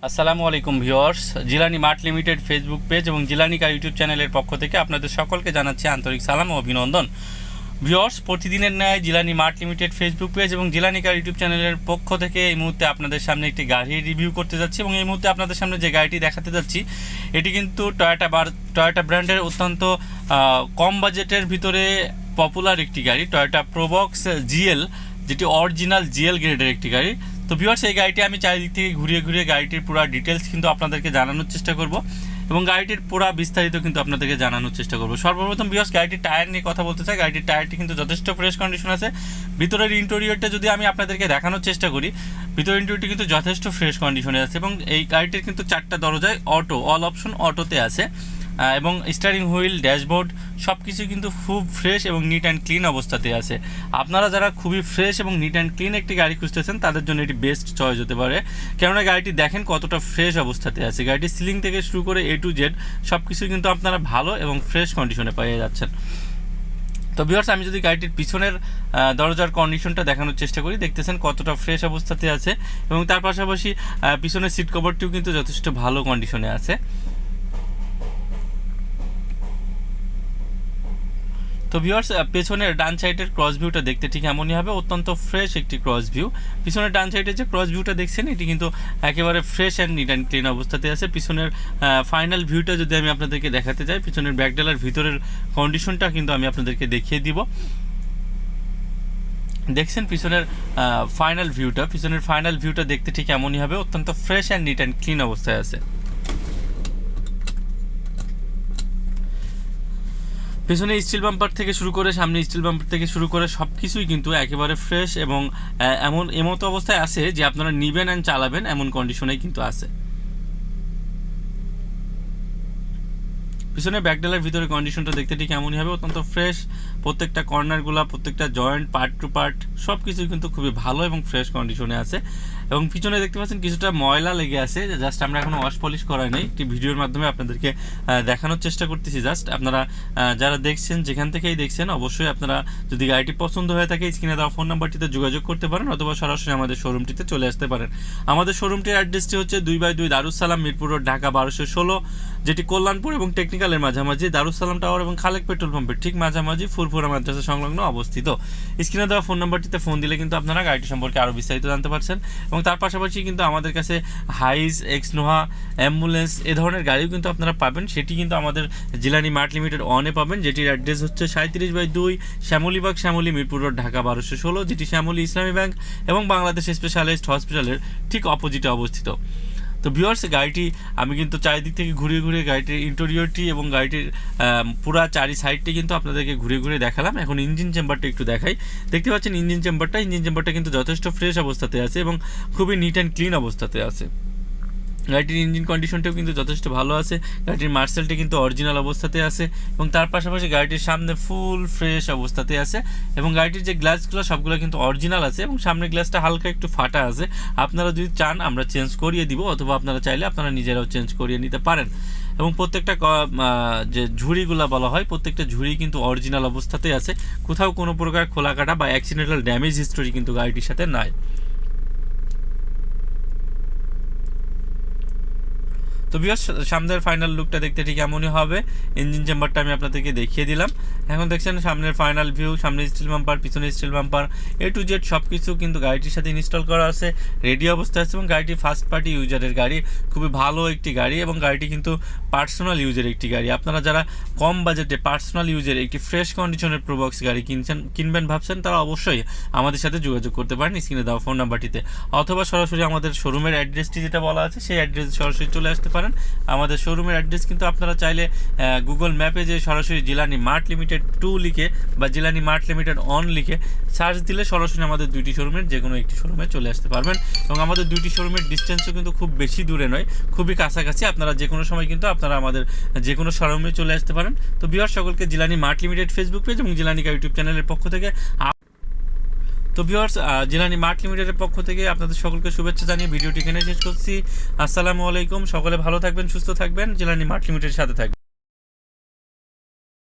আসসালামু আলাইকুম viewers, Jilani mart limited Facebook page এবং জিলানি কার ইউটিউব চ্যানেলের পক্ষ থেকে আপনাদের সকলকে জানাচ্ছি আন্তরিক সালাম ও অভিনন্দন। ভিউয়ার্স, প্রতিদিনের ন্যায় Jilani mart limited Facebook page এবং জিলানি কার ইউটিউব চ্যানেলের পক্ষ থেকে এই মুহূর্তে আপনাদের সামনে একটি গাড়ি রিভিউ করতে যাচ্ছি এবং এই মুহূর্তে আপনাদের সামনে যে গাড়িটি দেখাতে যাচ্ছি এটি কিন্তু টয়োটা ব্র্যান্ডের অত্যন্ত কম বাজেটের ভিতরে পপুলার একটি গাড়ি, টয়োটা প্রোবক্স জিএল, যেটি অরিজিনাল জিএল গ্রেডের একটি গাড়ি। তো ভিউয়ার্স, এই গাড়িটি আমি চারিদিক থেকে ঘুরিয়ে গাড়িটির পুরো ডিটেলস কিন্তু আপনাদেরকে জানানোর চেষ্টা করব এবং গাড়িটির পুরো বিস্তারিত কিন্তু আপনাদেরকে জানানোর চেষ্টা করব। সর্বপ্রথম ভিউয়ার্স, গাড়িটির টায়ার নিয়ে কথা বলতে চাই। গাড়িটির টায়ারটি কিন্তু যথেষ্ট ফ্রেশ কন্ডিশন আছে। ভিতরের ইন্টেরিয়রটা যদি আমি আপনাদেরকে দেখানোর চেষ্টা করি, ভিতরের ইন্টেরিয়রটি কিন্তু যথেষ্ট ফ্রেশ কন্ডিশনে আছে এবং এই গাড়িটির কিন্তু 4টা দরজায় অটো, অল অপশন অটোতে আছে এবং স্টিয়ারিং হুইল, ড্যাশবোর্ড সব কিছু কিন্তু খুব ফ্রেশ এবং নিট অ্যান্ড ক্লিন অবস্থাতে আছে। আপনারা যারা খুবই ফ্রেশ এবং নিট অ্যান্ড ক্লিন একটি গাড়ি খুঁজতেছেন তাদের জন্য এটি বেস্ট চয়েস হতে পারে, কেননা গাড়িটি দেখেন কতটা ফ্রেশ অবস্থাতে আছে। গাড়িটি সিলিং থেকে শুরু করে A to Z সব কিছু কিন্তু আপনারা ভালো এবং ফ্রেশ কন্ডিশনে পেয়ে যাচ্ছেন। তো ভিউয়ার্স, আমি যদি গাড়িটির পিছনের দরজার কন্ডিশনটা দেখানোর চেষ্টা করি, দেখতেছেন কতটা ফ্রেশ অবস্থাতে আছে এবং তার পাশাপাশি পিছনের সিট কভারটিও কিন্তু যথেষ্ট ভালো কন্ডিশনে আছে। তো ভিউয়ার্স, পেছনের ডান সাইডের ক্রস ভিউটা দেখতে ঠিক এমনই হবে, অত্যন্ত ফ্রেশ একটি ক্রস ভিউ। পিছনের ডান সাইডের যে ক্রস ভিউটা দেখছেন এটি কিন্তু একেবারে fresh and neat and clean অবস্থাতে আছে। পিছনের ফাইনাল ভিউটা যদি আমি আপনাদেরকে দেখাতে চাই, পিছনের ব্যাকডালার ভিতরের কন্ডিশনটা কিন্তু আমি আপনাদেরকে দেখিয়ে দিব। দেখছেন পিছনের ফাইনাল ভিউটা দেখতে ঠিক এমনই হবে, অত্যন্ত fresh and neat and clean অবস্থায় আছে। পেছনে স্টিল বাম্পার থেকে শুরু করে সামনে স্টিল বাম্পার থেকে শুরু করে সব কিছুই কিন্তু একেবারে ফ্রেশ এবং এমতো অবস্থায় আছে যে আপনারা নিবেন অ্যান্ড চালাবেন এমন কন্ডিশনেই কিন্তু আছে। পিছনে ব্যাকডালার ভিতরে কন্ডিশনটা দেখতে ঠিক এমনই হবে, অত্যন্ত ফ্রেশ। প্রত্যেকটা কর্নারগুলো, প্রত্যেকটা জয়েন্ট, পার্ট টু পার্ট সব কিছু কিন্তু খুবই ভালো এবং ফ্রেশ কন্ডিশনে আছে। এবং পিছনে দেখতে পাচ্ছেন কিছুটা ময়লা লেগে আছে, জাস্ট আমরা এখনো ওয়াশ পলিশ করা নেই, একটি ভিডিওর মাধ্যমে আপনাদেরকে দেখানোর চেষ্টা করতেছি। জাস্ট আপনারা যারা দেখছেন, যেখান থেকেই দেখছেন, অবশ্যই আপনারা যদি গাড়িটি পছন্দ হয়ে থাকে স্ক্রিনে দেওয়া ফোন নাম্বারটিতে যোগাযোগ করতে পারেন অথবা সরাসরি আমাদের শোরুমটিতে চলে আসতে পারেন। আমাদের শোরুমটির অ্যাড্রেসটি হচ্ছে 2/2 দারুসালাম, মিরপুর রোড, ঢাকা 1216, যেটি কল্যাণপুর এবং টেকনিক্যালের মাঝামাঝি, দারুসালাম টাওয়ার এবং খালেক পেট্রোল পাম্পের ঠিক মাঝামাঝি, ফুরফুরা মাদ্রাসা সংলগ্ন অবস্থিত। স্ক্রিনে দেওয়া ফোন নাম্বারটিতে ফোন দিলে কিন্তু আপনারা গাড়িটি সম্পর্কে আরও বিস্তারিত জানতে পারছেন এবং তার পাশাপাশি কিন্তু আমাদের কাছে হাইস, এক্সনোহা, অ্যাম্বুলেন্স এ ধরনের গাড়িও কিন্তু আপনারা পাবেন। সেটি কিন্তু আমাদের জিলানি মার্ট লিমিটেড অনে পাবেন, যেটির অ্যাড্রেস হচ্ছে 37/2 শ্যামলীবাগ, শ্যামলী, মিরপুর রোড, ঢাকা 1216, যেটি শ্যামলী ইসলামী ব্যাংক এবং বাংলাদেশ স্পেশালাইজড হসপিটালের ঠিক অপোজিটে অবস্থিত। তো ভিউয়ার্স, গাড়িটি আমি কিন্তু চারিদিক থেকে ঘুরিয়ে গাড়িটির ইন্টেরিয়রটি এবং গাড়িটির পুরা চারি সাইডটি কিন্তু আপনাদেরকে ঘুরিয়ে দেখালাম। এখন ইঞ্জিন চেম্বারটা একটু দেখাই। দেখতে পাচ্ছেন ইঞ্জিন চেম্বারটা কিন্তু যথেষ্ট ফ্রেশ অবস্থাতে আছে এবং খুবই নিট অ্যান্ড ক্লিন অবস্থাতে আছে। গাড়িটির ইঞ্জিন কন্ডিশনটাও কিন্তু যথেষ্ট ভালো আছে। গাড়িটির মার্সেলটি কিন্তু অরিজিনাল অবস্থাতে আছে এবং তার পাশাপাশি গাড়িটির সামনে ফুল ফ্রেশ অবস্থাতে আছে এবং গাড়িটির যে গ্লাসগুলো সবগুলো কিন্তু অরিজিনাল আছে এবং সামনের গ্লাসটা হালকা একটু ফাটা আছে। আপনারা যদি চান আমরা চেঞ্জ করিয়ে দিব অথবা আপনারা চাইলে আপনারা নিজেরাও চেঞ্জ করিয়ে নিতে পারেন। এবং প্রত্যেকটা যে ঝুড়িগুলো বলা হয়, প্রত্যেকটা ঝুড়ি কিন্তু অরিজিনাল অবস্থাতে আছে, কোথাও কোনো প্রকার খোলা কাটা বা অ্যাক্সিডেন্টাল ড্যামেজ হিস্টোরি কিন্তু গাড়িটির সাথে নাই। তো ভিউয়ার্স, সামনের ফাইনাল লুকটা দেখতে ঠিক এমনই হবে। ইঞ্জিন চেম্বারটা আমি আপনাদেরকে দেখিয়ে দিলাম। এখন দেখছেন সামনের ফাইনাল ভিউ, সামনে স্টিল বাম্পার, পিছনে still bumper, A to Z সব কিছু কিন্তু গাড়িটির সাথে ইনস্টল করা আছে, রেডি অবস্থায় আছে এবং গাড়িটি ফার্স্ট পার্টি ইউজারের গাড়ি, খুবই ভালো একটি গাড়ি এবং গাড়িটি কিন্তু পার্সোনাল ইউজের একটি গাড়ি। আপনারা যারা কম বাজেটে পার্সোনাল ইউজের একটি ফ্রেশ কন্ডিশনের প্রোবক্স গাড়ি কিনবেন ভাবছেন, তারা অবশ্যই আমাদের সাথে যোগাযোগ করতে পারেন স্ক্রিনে দেওয়া ফোন নাম্বারটিতে অথবা সরাসরি আমাদের শোরুমের অ্যাড্রেসটি যেটা বলা আছে সেই অ্যাড্রেসে সরাসরি চলে আসতে পারেন। আমাদের শোরুমের অ্যাড্রেস কিন্তু আপনারা চাইলে গুগল ম্যাপে যে সরাসরি জিলানি মার্ট লিমিটেড 2 লিখে বা জিলানি মার্ট লিমিটেড অন লিখে সার্চ দিলে সরাসরি আমাদের দুইটি শোরুমের যে কোনো একটি শোরুমে চলে আসতে পারবেন এবং আমাদের দুইটি শোরুমের ডিস্টেন্সও কিন্তু খুব বেশি দূরে নয়, খুবই কাছাকাছি। আপনারা যে কোনো সময় কিন্তু আপনারা আমাদের যে কোনো শোরুমে চলে আসতে পারেন। তো ভিউয়ার্স, সকলকে Jilani mart limited Facebook page এবং জিলানি কার ইউটিউব চ্যানেলের পক্ষ থেকে জিলানি মার্ট লিমিটেডের পক্ষ থেকে আপনাদের সকলকে শুভেচ্ছা জানিয়ে ভিডিওটি এখানে শেষ করছি। আসসালামু আলাইকুম। সকলে ভালো থাকবেন, সুস্থ থাকবেন, জিলানি মার্ট লিমিটেডের সাথে থাকবেন।